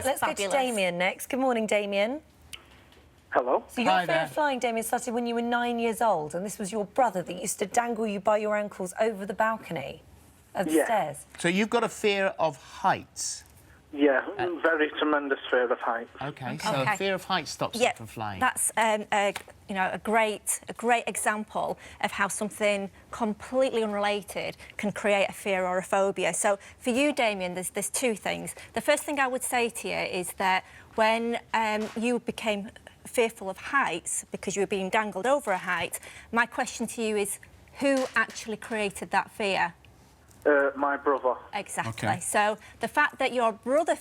Let's go to Damien next. Good morning, Damien. Hello. So your fear of flying, Damien, started when you were 9 years old, and this was your brother that used to dangle you by your ankles over the balcony of the stairs. So you've got a fear of heights? Yeah, very tremendous fear of heights. OK, so a fear of heights stops you from flying. That's you know, a great example of how something completely unrelated can create a fear or a phobia. So for you, Damien, there's two things. The first thing I would say to you is that when you became fearful of heights because you were being dangled over a height, my question to you is, who actually created that fear? My brother. Exactly. Okay. So the fact that your brother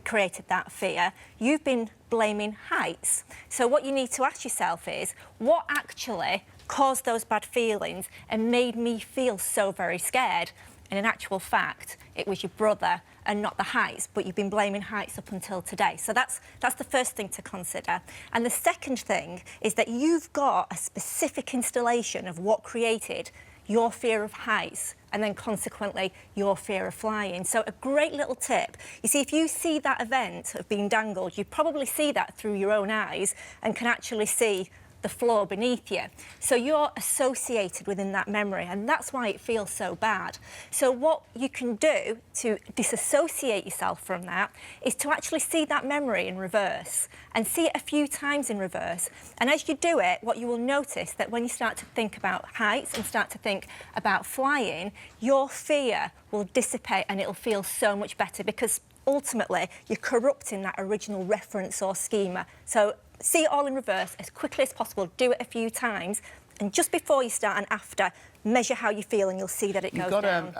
created that fear, you've been blaming heights. So what you need to ask yourself is, what actually caused those bad feelings and made me feel so very scared? And in actual fact, it was your brother and not the heights, but you've been blaming heights up until today. So that's the first thing to consider. And the second thing is that you've got a specific installation of what created your fear of heights and then consequently your fear of flying. So a great little tip. You see, if you see that event of being dangled, you probably see that through your own eyes and can actually see the floor beneath you. So you're associated within that memory, and that's why it feels so bad. So what you can do to disassociate yourself from that is to actually see that memory in reverse and see it a few times in reverse. And as you do it, what you will notice that when you start to think about heights and start to think about flying, your fear will dissipate and it'll feel so much better, because ultimately you're corrupting that original reference or schema. So see it all in reverse as quickly as possible, do it a few times, and just before you start and after, measure how you feel and you'll see that it goes down.